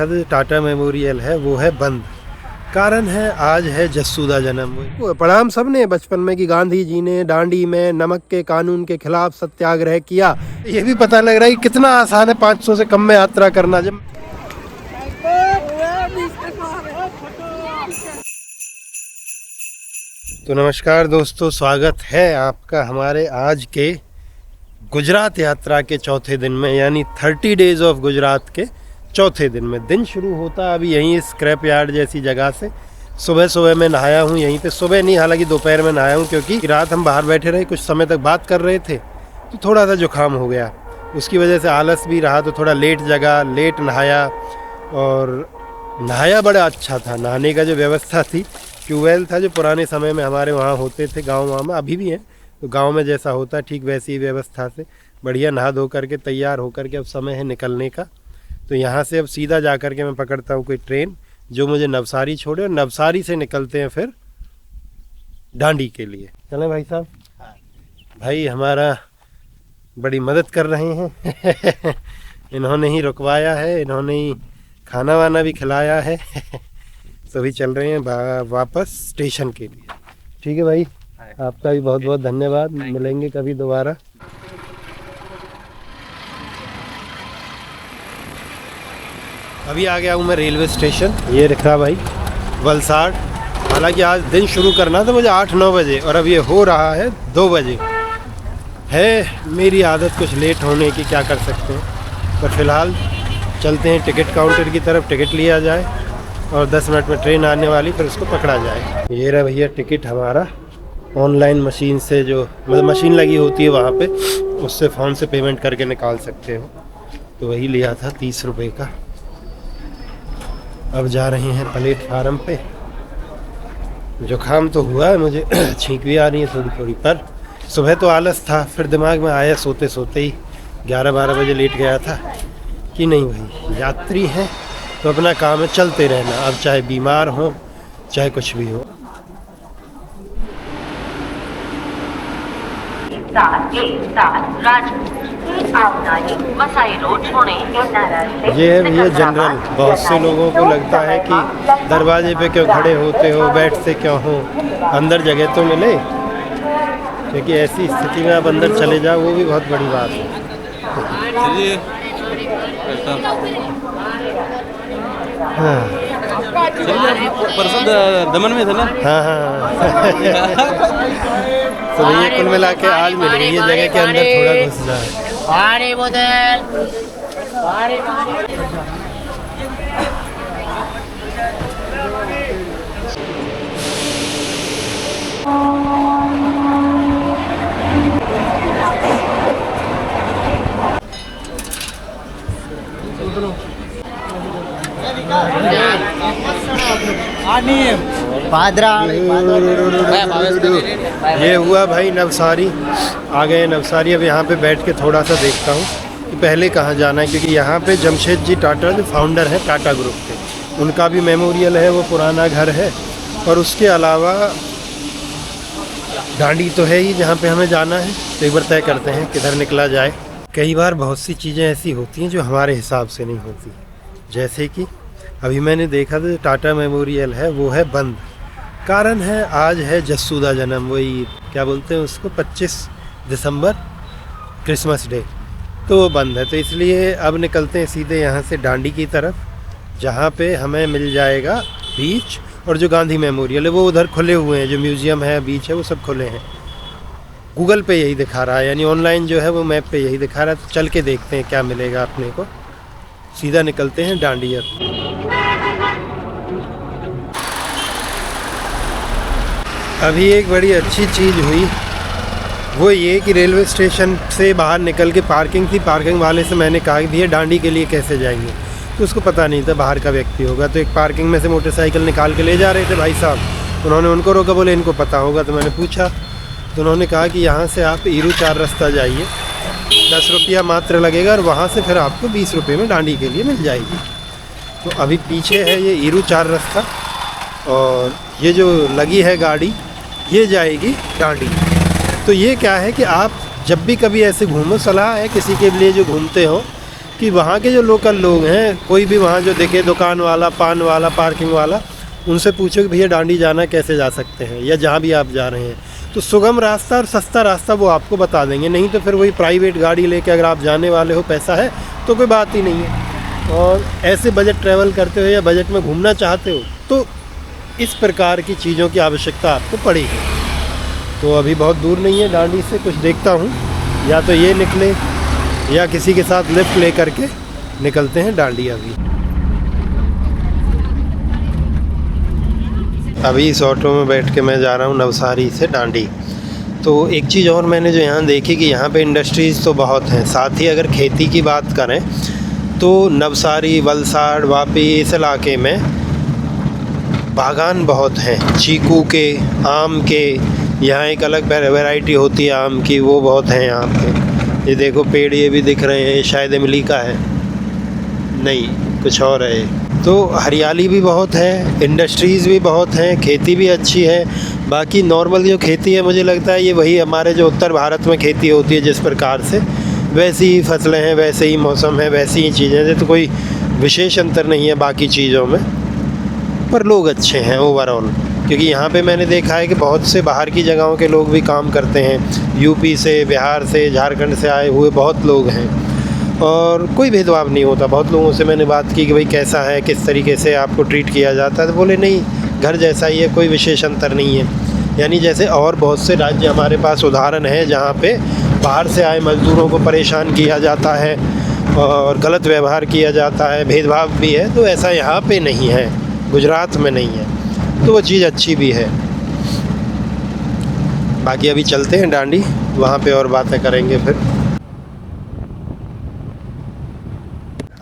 Tata memorial है वो है बंद। कारण है आज है जस्सूदा जन्म। प्रणाम सबने बचपन में कि गांधी जी ने दांडी में नमक के कानून के खिलाफ सत्याग्रह किया। ये भी पता लग रहा है कि कितना आसान है 500 से कम में यात्रा करना। जब तो नमस्कार दोस्तों, स्वागत है आपका हमारे आज के गुजरात यात्रा के चौथे दिन में, यानी 30 डेज ऑफ गुजरात के चौथे दिन में। दिन शुरू होता अभी यहीं स्क्रैप यार्ड जैसी जगह से। सुबह मैं नहाया हूँ यहीं पे। सुबह नहीं, हालांकि दोपहर में नहाया हूँ, क्योंकि रात हम बाहर बैठे रहे, कुछ समय तक बात कर रहे थे तो थोड़ा सा जुकाम हो गया। उसकी वजह से आलस भी रहा, तो थोड़ा लेट जगा, लेट नहाया। और नहाया बड़ा अच्छा था। नहाने का जो व्यवस्था थी, ट्यूबवेल था जो पुराने समय में हमारे वहाँ होते थे, गाँव में अभी भी हैं, तो गाँव में जैसा होता है ठीक वैसी ही व्यवस्था से बढ़िया नहा धो करके तैयार होकर के अब समय है निकलने का। तो यहाँ से अब सीधा जा कर के मैं पकड़ता हूँ कोई ट्रेन जो मुझे नवसारी छोड़े, और नवसारी से निकलते हैं फिर दांडी के लिए। चलें भाई साहब। भाई हमारा बड़ी मदद कर रहे हैं इन्होंने ही रुकवाया है, इन्होंने ही खाना वाना भी खिलाया है सभी चल रहे हैं वापस स्टेशन के लिए। ठीक है भाई, आपका भी बहुत बहुत धन्यवाद। मिलेंगे कभी दोबारा। अभी आ गया हूँ मैं रेलवे स्टेशन। ये रखा भाई वलसाड़। हालांकि आज दिन शुरू करना था मुझे 8-9 बजे, और अब ये हो रहा है 2 बजे। है मेरी आदत कुछ लेट होने की, क्या कर सकते हैं। पर फिलहाल चलते हैं टिकट काउंटर की तरफ, टिकट लिया जाए और 10 मिनट में ट्रेन आने वाली, फिर उसको पकड़ा जाए। ये रहा भैया टिकट हमारा। ऑनलाइन मशीन से, जो मतलब मशीन लगी होती है वहाँ पे, उससे फ़ोन से पेमेंट करके निकाल सकते हो। तो वही लिया था 30 रुपये का। अब जा रहे हैं प्लेटफार्म पे। जुकाम तो हुआ है मुझे छींक भी आ रही है थोड़ी थोड़ी, पर सुबह तो आलस था, फिर दिमाग में आया सोते सोते ही 11-12 बजे लेट गया था कि नहीं भाई यात्री हैं तो अपना काम है चलते रहना, अब चाहे बीमार हो चाहे कुछ भी हो। ये है भैया जनरल। बहुत से लोगों को लगता है कि दरवाजे पे क्यों खड़े होते हो, बैठते क्यों हो, अंदर जगह तो मिले। क्योंकि ऐसी स्थिति में आप अंदर चले जाओ, वो भी बहुत बड़ी बात है। हाँ परसों दमन में था ना। हाँ तो भैया कुल मिला के आज मिल गई ये जगह के अंदर थोड़ा घुस जाए। ये हुआ भाई नवसारी। आ गए नवसारी। अब यहाँ पे बैठ के थोड़ा सा देखता हूँ कि पहले कहाँ जाना है, क्योंकि यहाँ पे जमशेद जी टाटा जो फाउंडर है टाटा ग्रुप के, उनका भी मेमोरियल है, वो पुराना घर है। और उसके अलावा दांडी तो है ही जहाँ पे हमें जाना है। तो एक बार तय करते हैं किधर निकला जाए। कई बार बहुत सी चीज़ें ऐसी होती हैं जो हमारे हिसाब से नहीं होती। जैसे कि अभी मैंने देखा तो टाटा मेमोरियल है वो है बंद। कारण है आज है जस्सूदा जन्म, वही क्या बोलते हैं उसको, 25 दिसंबर क्रिसमस डे, तो वो बंद है। तो इसलिए अब निकलते हैं सीधे यहाँ से दांडी की तरफ, जहाँ पे हमें मिल जाएगा बीच, और जो गांधी मेमोरियल है वो उधर खुले हुए हैं। जो म्यूज़ियम है, बीच है, वो सब खुले हैं। गूगल पे यही दिखा रहा है, यानी ऑनलाइन जो है वो मैप पे यही दिखा रहा है। तो चल के देखते हैं क्या मिलेगा अपने को। सीधा निकलते हैं दांडी। अभी एक बड़ी अच्छी चीज़ हुई, वो ये कि रेलवे स्टेशन से बाहर निकल के पार्किंग थी। पार्किंग वाले से मैंने कहा कि भैया दांडी के लिए कैसे जाएंगे, तो उसको पता नहीं था बाहर का व्यक्ति होगा। तो एक पार्किंग में से मोटरसाइकिल निकाल के ले जा रहे थे भाई साहब। उन्होंने उनको रोका, बोले इनको पता होगा। तो मैंने पूछा, तो उन्होंने कहा कि यहाँ से आप ईरू 4 रास्ता जाइए, 10 रुपया मात्र लगेगा, और वहाँ से फिर आपको 20 रुपये में दांडी के लिए मिल जाएगी। तो अभी पीछे है ये ईरू 4 रास्ता, और ये जो लगी है गाड़ी ये जाएगी दांडी। तो ये क्या है कि आप जब भी कभी ऐसे घूमो, सलाह है किसी के लिए जो घूमते हो कि वहाँ के जो लोकल लोग हैं, कोई भी वहाँ जो देखे दुकान वाला, पान वाला, पार्किंग वाला, उनसे पूछो कि भैया डांडी जाना कैसे जा सकते हैं, या जहाँ भी आप जा रहे हैं, तो सुगम रास्ता और सस्ता रास्ता वो आपको बता देंगे। नहीं तो फिर वही प्राइवेट गाड़ी लेके अगर आप जाने वाले हो, पैसा है तो कोई बात ही नहीं है। और ऐसे बजट ट्रैवल करते हो या बजट में घूमना चाहते हो तो इस प्रकार की चीज़ों की आवश्यकता आपको पड़ेगी। तो अभी बहुत दूर नहीं है डांडी से, कुछ देखता हूँ, या तो ये निकले या किसी के साथ लिफ्ट ले करके निकलते हैं डांडी। अभी इस ऑटो में बैठ के मैं जा रहा हूँ नवसारी से डांडी। तो एक चीज़ और मैंने जो यहाँ देखी कि यहाँ पे इंडस्ट्रीज़ तो बहुत हैं, साथ ही अगर खेती की बात करें तो नवसारी, वलसाड़, वापी इस इलाके में बागान बहुत हैं, चीकू के, आम के। यहाँ एक अलग वैरायटी होती है आम की, वो बहुत हैं यहाँ पे। ये देखो पेड़ ये भी दिख रहे हैं, शायद इमली का है, नहीं कुछ और है। तो हरियाली भी बहुत है, इंडस्ट्रीज़ भी बहुत हैं, खेती भी अच्छी है। बाकी नॉर्मल जो खेती है मुझे लगता है ये वही हमारे जो उत्तर भारत में खेती होती है जिस प्रकार से, वैसी ही फसलें हैं, वैसे ही मौसम है, वैसी ही चीज़ें हैं। तो कोई विशेष अंतर नहीं है बाकी चीज़ों में, पर लोग अच्छे हैं ओवरऑल। क्योंकि यहाँ पे मैंने देखा है कि बहुत से बाहर की जगहों के लोग भी काम करते हैं, यूपी से, बिहार से, झारखंड से आए हुए बहुत लोग हैं, और कोई भेदभाव नहीं होता। बहुत लोगों से मैंने बात की कि भाई कैसा है, किस तरीके से आपको ट्रीट किया जाता है, तो बोले नहीं घर जैसा ही है, कोई विशेष अंतर नहीं है। यानी जैसे और बहुत से राज्य हमारे पास उदाहरण हैं जहाँ पे बाहर से आए मज़दूरों को परेशान किया जाता है और गलत व्यवहार किया जाता है, भेदभाव भी है, तो ऐसा यहाँ पे नहीं है, गुजरात में नहीं है। तो वो चीज़ अच्छी भी है। बाकी अभी चलते हैं डांडी, वहाँ पे और बातें करेंगे। फिर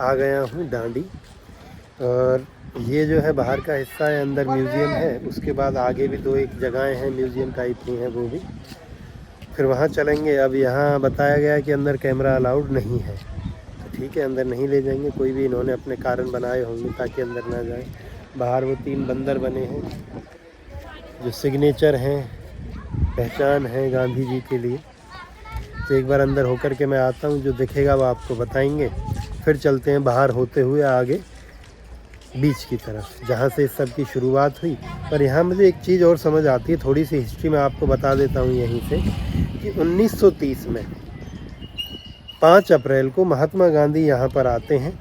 आ गया हूँ डांडी, और ये जो है बाहर का हिस्सा है, अंदर म्यूज़ियम है, उसके बाद आगे भी 2-1 जगहें हैं म्यूज़ियम टाइप की हैं, वो भी फिर वहाँ चलेंगे। अब यहाँ बताया गया है कि अंदर कैमरा अलाउड नहीं है, तो ठीक है अंदर नहीं ले जाएंगे, कोई भी इन्होंने अपने कारण बनाए होंगे ताकि अंदर ना जाए। बाहर वो 3 बंदर बने हैं जो सिग्नेचर हैं, पहचान है गांधी जी के लिए। तो एक बार अंदर होकर के मैं आता हूँ, जो दिखेगा वो आपको बताएंगे। फिर चलते हैं बाहर होते हुए आगे बीच की तरफ जहाँ से इस सब की शुरुआत हुई। पर यहाँ मुझे एक चीज़ और समझ आती है, थोड़ी सी हिस्ट्री मैं आपको बता देता हूँ यहीं से, कि 1930 में 5 अप्रैल को महात्मा गांधी यहाँ पर आते हैं।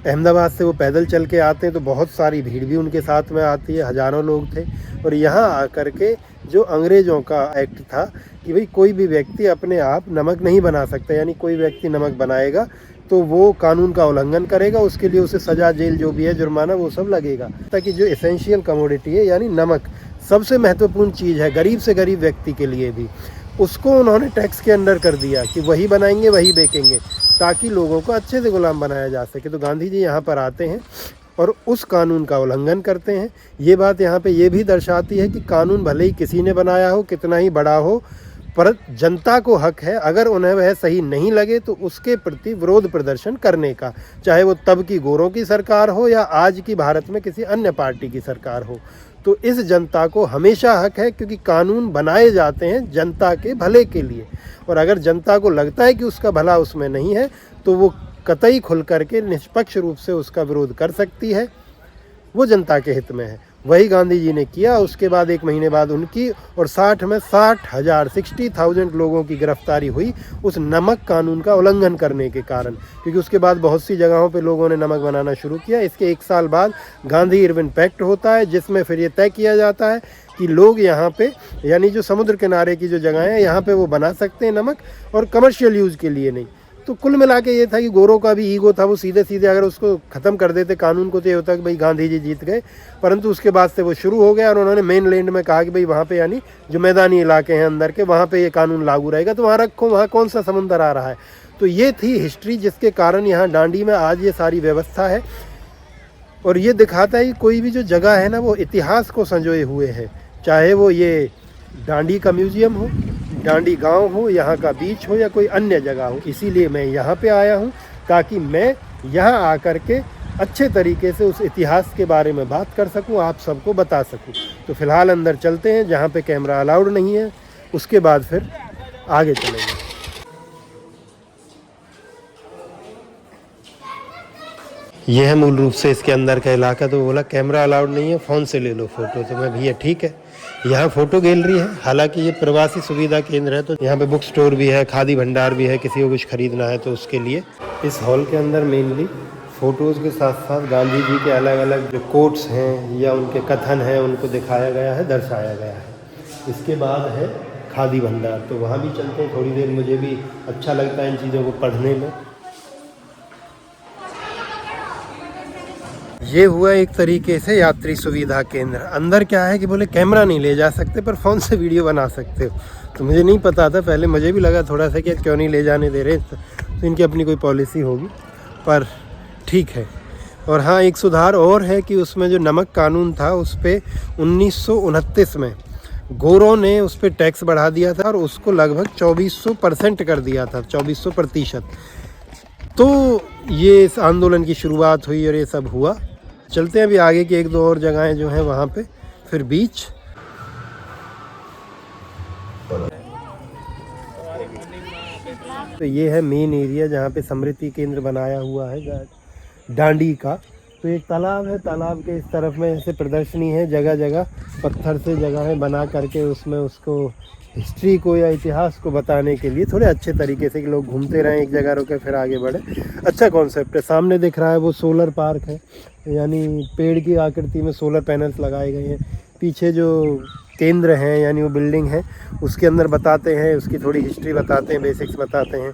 अहमदाबाद से वो पैदल चल के आते हैं, तो बहुत सारी भीड़ भी उनके साथ में आती है, हज़ारों लोग थे। और यहाँ आकर के जो अंग्रेज़ों का एक्ट था कि भाई कोई भी व्यक्ति अपने आप नमक नहीं बना सकता, यानी कोई व्यक्ति नमक बनाएगा तो वो कानून का उल्लंघन करेगा, उसके लिए उसे सज़ा, जेल जो भी है, जुर्माना, वो सब लगेगा। ताकि जो एसेंशियल कमोडिटी है यानी नमक, सबसे महत्वपूर्ण चीज़ है गरीब से गरीब व्यक्ति के लिए भी, उसको उन्होंने टैक्स के अंडर कर दिया कि वही बनाएंगे वही बेचेंगे, ताकि लोगों को अच्छे से गुलाम बनाया जा सके। तो गांधी जी यहाँ पर आते हैं और उस कानून का उल्लंघन करते हैं। ये बात यहाँ पे ये भी दर्शाती है कि कानून भले ही किसी ने बनाया हो, कितना ही बड़ा हो, पर जनता को हक है अगर उन्हें वह सही नहीं लगे तो उसके प्रति विरोध प्रदर्शन करने का, चाहे वो तब की गोरों की सरकार हो या आज की भारत में किसी अन्य पार्टी की सरकार हो। तो इस जनता को हमेशा हक है, क्योंकि कानून बनाए जाते हैं जनता के भले के लिए, और अगर जनता को लगता है कि उसका भला उसमें नहीं है तो वो कतई खुल करके निष्पक्ष रूप से उसका विरोध कर सकती है, वो जनता के हित में है। वही गांधी जी ने किया। उसके बाद 1 महीने बाद उनकी और 60,000 लोगों की गिरफ्तारी हुई उस नमक कानून का उल्लंघन करने के कारण, क्योंकि उसके बाद बहुत सी जगहों पे लोगों ने नमक बनाना शुरू किया। इसके 1 साल बाद गांधी इरविन पैक्ट होता है, जिसमें फिर ये तय किया जाता है कि लोग यहाँ पे, यानी जो समुद्र किनारे की जो जगहें हैं, यहाँ पे वो बना सकते हैं नमक, और कमर्शियल यूज़ के लिए नहीं। तो कुल मिला के ये था कि गोरों का भी ईगो था, वो सीधे सीधे अगर उसको ख़त्म कर देते कानून को तो ये होता कि भाई गांधी जी जीत गए। परंतु उसके बाद से वो शुरू हो गया और उन्होंने मेन लैंड में कहा कि भाई वहाँ पे, यानी जो मैदानी इलाके हैं अंदर के, वहाँ पे ये कानून लागू रहेगा, तो वहाँ रखो, वहाँ कौन सा समुंदर आ रहा है। तो ये थी हिस्ट्री, जिसके कारण यहाँ डांडी में आज ये सारी व्यवस्था है। और ये दिखाता है कि कोई भी जो जगह है ना, वो इतिहास को संजोए हुए है, चाहे वो ये डांडी का म्यूज़ियम हो, डांडी गांव हो, यहाँ का बीच हो, या कोई अन्य जगह हो। इसीलिए मैं यहाँ पे आया हूँ, ताकि मैं यहाँ आकर के अच्छे तरीके से उस इतिहास के बारे में बात कर सकूँ, आप सबको बता सकूँ। तो फ़िलहाल अंदर चलते हैं जहाँ पे कैमरा अलाउड नहीं है, उसके बाद फिर आगे चलेंगे। ये है मूल रूप से इसके अंदर का इलाका। तो बोला कैमरा अलाउड नहीं है, फ़ोन से ले लो फ़ोटो। तो मैं भैया ठीक है। यहाँ फ़ोटो गैलरी है, हालांकि ये प्रवासी सुविधा केंद्र है, तो यहाँ पे बुक स्टोर भी है, खादी भंडार भी है, किसी को कुछ खरीदना है तो उसके लिए। इस हॉल के अंदर मेनली फ़ोटोज़ के साथ साथ गांधी जी के अलग अलग जो कोट्स हैं या उनके कथन हैं उनको दिखाया गया है, दर्शाया गया है। इसके बाद है खादी भंडार, तो वहाँ भी चलते हैं थोड़ी देर। मुझे भी अच्छा लगता है इन चीज़ों को पढ़ने में। ये हुआ एक तरीके से यात्री सुविधा केंद्र। अंदर क्या है कि बोले कैमरा नहीं ले जा सकते पर फ़ोन से वीडियो बना सकते हो। तो मुझे नहीं पता था, पहले मुझे भी लगा थोड़ा सा कि क्यों नहीं ले जाने दे रहे, तो इनकी अपनी कोई पॉलिसी होगी, पर ठीक है। और हाँ, एक सुधार और है कि उसमें जो नमक कानून था उस पर 1929 में गोरों ने उस पर टैक्स बढ़ा दिया था और उसको लगभग 2400% कर दिया था, 2400%। तो ये इस आंदोलन की शुरुआत हुई और ये सब हुआ। चलते हैं अभी आगे की एक दो और जगहें जो हैं वहाँ पे, फिर बीच। तो ये है मेन एरिया जहाँ पे स्मृति केंद्र बनाया हुआ है डांडी का। तो एक तालाब है, तालाब के इस तरफ में ऐसे प्रदर्शनी है, जगह जगह पत्थर से जगह है बना करके, उसमें उसको हिस्ट्री को या इतिहास को बताने के लिए थोड़े अच्छे तरीके से कि लोग घूमते रहें, एक जगह रुके फिर आगे बढ़े। अच्छा कॉन्सेप्ट है। सामने दिख रहा है वो सोलर पार्क है, यानी पेड़ की आकृति में सोलर पैनल्स लगाए गए हैं। पीछे जो केंद्र हैं यानी वो बिल्डिंग है, उसके अंदर बताते हैं, उसकी थोड़ी हिस्ट्री बताते हैं, बेसिक्स बताते हैं।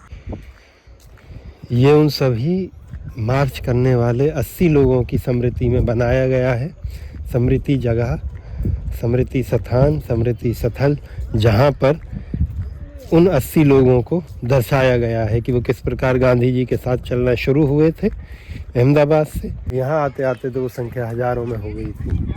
ये उन सभी मार्च करने वाले 80 लोगों की स्मृति में बनाया गया है। स्मृति जगह, स्मृति स्थान, स्मृति स्थल, जहाँ पर उन 80 लोगों को दर्शाया गया है कि वो किस प्रकार गांधी जी के साथ चलना शुरू हुए थे अहमदाबाद से। यहाँ आते आते तो वो संख्या हजारों में हो गई थी।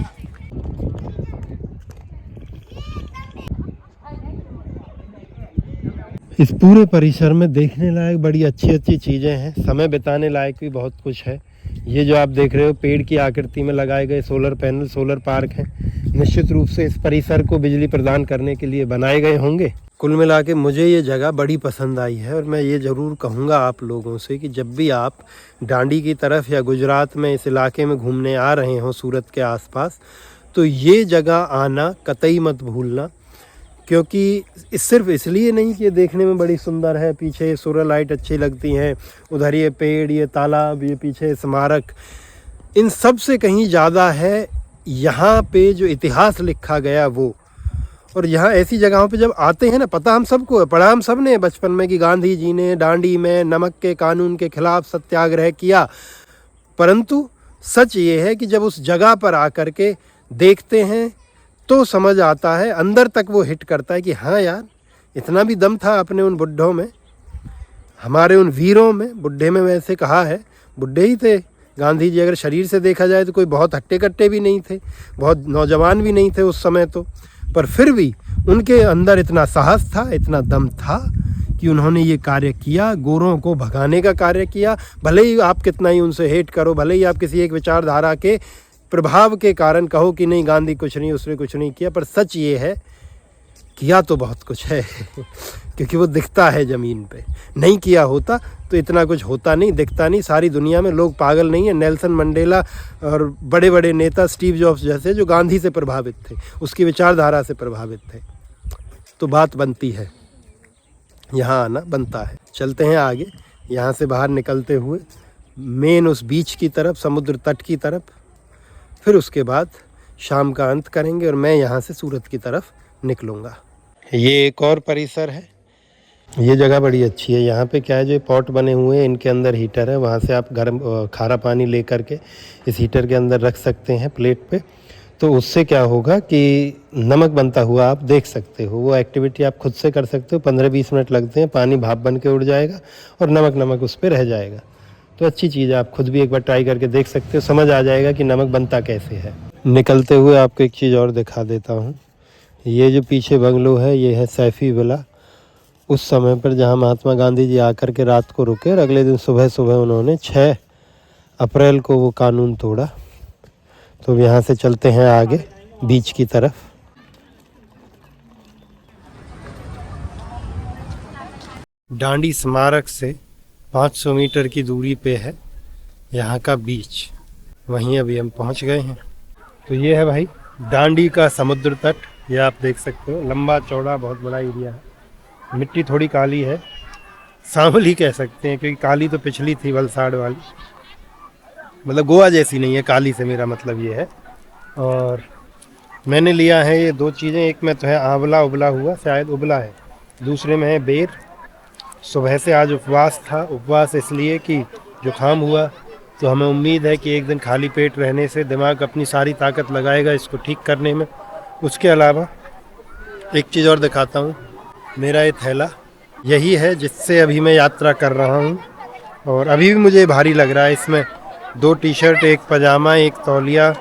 इस पूरे परिसर में देखने लायक बड़ी अच्छी अच्छी चीज़ें हैं, समय बिताने लायक भी बहुत कुछ है। ये जो आप देख रहे हो पेड़ की आकृति में लगाए गए सोलर पैनल, सोलर पार्क हैं, निश्चित रूप से इस परिसर को बिजली प्रदान करने के लिए बनाए गए होंगे। कुल मिला के मुझे ये जगह बड़ी पसंद आई है और मैं ये ज़रूर कहूँगा आप लोगों से कि जब भी आप डांडी की तरफ या गुजरात में इस इलाके में घूमने आ रहे हो सूरत के आसपास, तो ये जगह आना कतई मत भूलना। क्योंकि सिर्फ इसलिए नहीं कि ये देखने में बड़ी सुंदर है, पीछे सोलर लाइट अच्छी लगती हैं, उधर ये पेड़, ये तालाब, ये पीछे स्मारक, इन सब से कहीं ज़्यादा है यहाँ पे जो इतिहास लिखा गया वो। और यहाँ ऐसी जगहों पे जब आते हैं ना, पता हम सबको है, पढ़ा हम सब ने बचपन में कि गांधी जी ने डांडी में नमक के कानून के खिलाफ सत्याग्रह किया, परंतु सच ये है कि जब उस जगह पर आकर के देखते हैं तो समझ आता है, अंदर तक वो हिट करता है कि हाँ यार, इतना भी दम था अपने उन बुड्ढों में, हमारे उन वीरों में। बुड्ढे में वैसे कहा है, बुड्ढे ही थे गांधी जी। अगर शरीर से देखा जाए तो कोई बहुत हट्टे कट्टे भी नहीं थे, बहुत नौजवान भी नहीं थे उस समय तो, पर फिर भी उनके अंदर इतना साहस था, इतना दम था कि उन्होंने ये कार्य किया, गोरों को भगाने का कार्य किया। भले ही आप कितना ही उनसे हेट करो, भले ही आप किसी एक विचारधारा के प्रभाव के कारण कहो कि नहीं गांधी कुछ नहीं, उसने कुछ नहीं किया, पर सच ये है किया तो बहुत कुछ है क्योंकि वो दिखता है ज़मीन पे। नहीं किया होता तो इतना कुछ होता नहीं, दिखता नहीं। सारी दुनिया में लोग पागल नहीं है। नेल्सन मंडेला और बड़े बड़े नेता स्टीव जॉब्स जैसे जो गांधी से प्रभावित थे, उसकी विचारधारा से प्रभावित थे, तो बात बनती है, यहाँ आना बनता है। चलते हैं आगे, यहाँ से बाहर निकलते हुए मेन उस बीच की तरफ, समुद्र तट की तरफ, फिर उसके बाद शाम का अंत करेंगे और मैं यहाँ से सूरत की तरफ निकलूँगा। ये एक और परिसर है, ये जगह बड़ी अच्छी है। यहाँ पे क्या है, जो पॉट बने हुए हैं इनके अंदर हीटर है, वहाँ से आप गर्म खारा पानी ले करके इस हीटर के अंदर रख सकते हैं प्लेट पे। तो उससे क्या होगा कि नमक बनता हुआ आप देख सकते हो। वो एक्टिविटी आप खुद से कर सकते हो, 15-20 मिनट लगते हैं, पानी भाप बन के उड़ जाएगा और नमक नमक उस पर रह जाएगा। तो अच्छी चीज़ है, आप खुद भी एक बार ट्राई करके देख सकते हो, समझ आ जाएगा कि नमक बनता कैसे है। निकलते हुए आपको एक चीज़ और दिखा देता हूँ। ये जो पीछे बंगलो है ये है सैफी विला, उस समय पर जहाँ महात्मा गांधी जी आकर के रात को रुके और अगले दिन सुबह सुबह उन्होंने 6 अप्रैल को वो कानून तोड़ा। तो यहाँ से चलते हैं आगे बीच की तरफ। डांडी स्मारक से 500 मीटर की दूरी पे है यहाँ का बीच, वहीं अभी हम पहुँच गए हैं। तो ये है भाई डांडी का समुद्र तट, ये आप देख सकते हो, लंबा चौड़ा बहुत बड़ा एरिया है। मिट्टी थोड़ी काली है, सांवली कह सकते हैं, क्योंकि काली तो पिछली थी वलसाड़ वाली, मतलब गोवा जैसी नहीं है काली से, मेरा मतलब ये है। और मैंने लिया है ये 2 चीज़ें, एक में तो है आंवला उबला हुआ, शायद उबला है, दूसरे में है बेर। सुबह से आज उपवास था, उपवास इसलिए कि जुकाम हुआ, तो हमें उम्मीद है कि एक दिन खाली पेट रहने से दिमाग अपनी सारी ताकत लगाएगा इसको ठीक करने में। उसके अलावा एक चीज़ और दिखाता हूँ, मेरा ये थैला यही है जिससे अभी मैं यात्रा कर रहा हूँ, और अभी भी मुझे भारी लग रहा है। इसमें 2 टी-शर्ट, एक पजामा, एक तौलिया,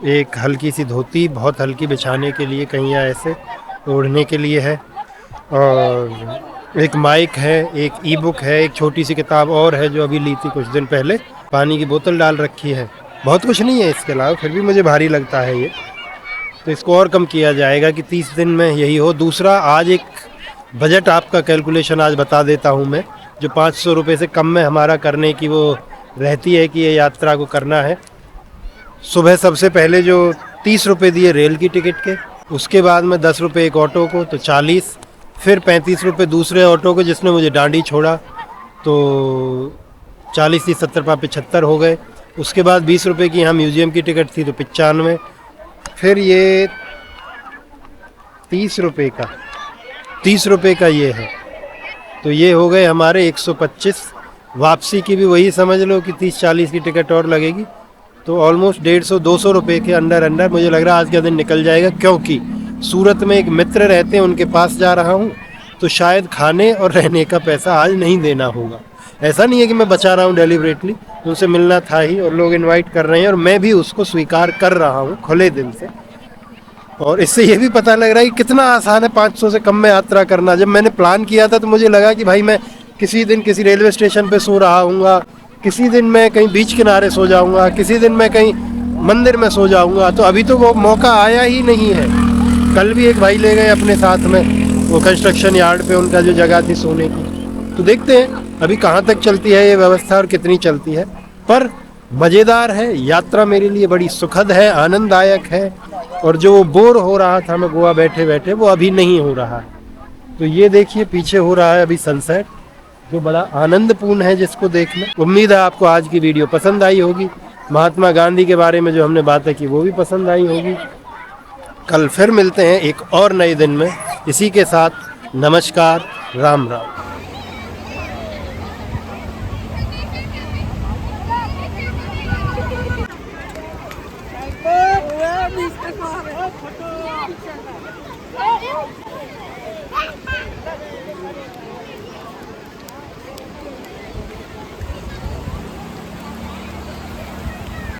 एक हल्की सी धोती, बहुत हल्की बिछाने के लिए, कहीं ऐसे ओढ़ने के लिए है, और एक माइक है, एक ई बुक है, एक छोटी सी किताब और है जो अभी ली थी कुछ दिन पहले, पानी की बोतल डाल रखी है। बहुत कुछ नहीं है इसके अलावा, फिर भी मुझे भारी लगता है ये, तो इसको और कम किया जाएगा कि 30 दिन में यही हो। दूसरा, आज एक बजट आपका कैलकुलेशन आज बता देता हूँ मैं, जो 500 रुपये से कम में हमारा करने की वो रहती है कि ये यात्रा को करना है। सुबह सबसे पहले जो 30 रुपये दिए रेल की टिकट के, उसके बाद में 10 रुपये एक ऑटो को, तो 40, फिर 35 रुपये दूसरे ऑटो को जिसने मुझे डांडी छोड़ा, तो 40 थी 70 पाँ 75 हो गए। उसके बाद 20 रुपये की यहाँ म्यूज़ियम की टिकट थी तो 95, फिर ये 30 रुपये का ये है, तो ये हो गए हमारे 125। वापसी की भी वही समझ लो कि 30-40 की टिकट और लगेगी, तो ऑलमोस्ट 150-200 रुपये के अंदर मुझे लग रहा है आज का दिन निकल जाएगा। क्योंकि सूरत में एक मित्र रहते हैं, उनके पास जा रहा हूँ, तो शायद खाने और रहने का पैसा आज नहीं देना होगा। ऐसा नहीं है कि मैं बचा रहा हूँ डेलिबरेटली, उनसे मिलना था ही, और लोग इनवाइट कर रहे हैं और मैं भी उसको स्वीकार कर रहा हूँ खुले दिल से। और इससे ये भी पता लग रहा है कि कितना आसान है 500 से कम में यात्रा करना। जब मैंने प्लान किया था तो मुझे लगा कि भाई मैं किसी दिन किसी रेलवे स्टेशन पे सो रहा हूँगा, किसी दिन मैं कहीं बीच किनारे सो जाऊँगा, किसी दिन मैं कहीं मंदिर में सो जाऊँगा, तो अभी तो वो मौका आया ही नहीं है। कल भी एक भाई ले गए अपने साथ में, वो कंस्ट्रक्शन यार्ड पे उनका जो जगह थी सोने की। तो देखते हैं अभी कहाँ तक चलती है ये व्यवस्था और कितनी चलती है, पर मज़ेदार है यात्रा, मेरे लिए बड़ी सुखद है, आनंददायक है। और जो बोर हो रहा था मैं गोवा बैठे बैठे, वो अभी नहीं हो रहा है। तो ये देखिए पीछे हो रहा है अभी सनसेट, जो बड़ा आनंदपूर्ण है जिसको देखना। उम्मीद है आपको आज की वीडियो पसंद आई होगी, महात्मा गांधी के बारे में जो हमने बातें की वो भी पसंद आई होगी। कल फिर मिलते हैं एक और नए दिन में। इसी के साथ नमस्कार, राम राम। Mr.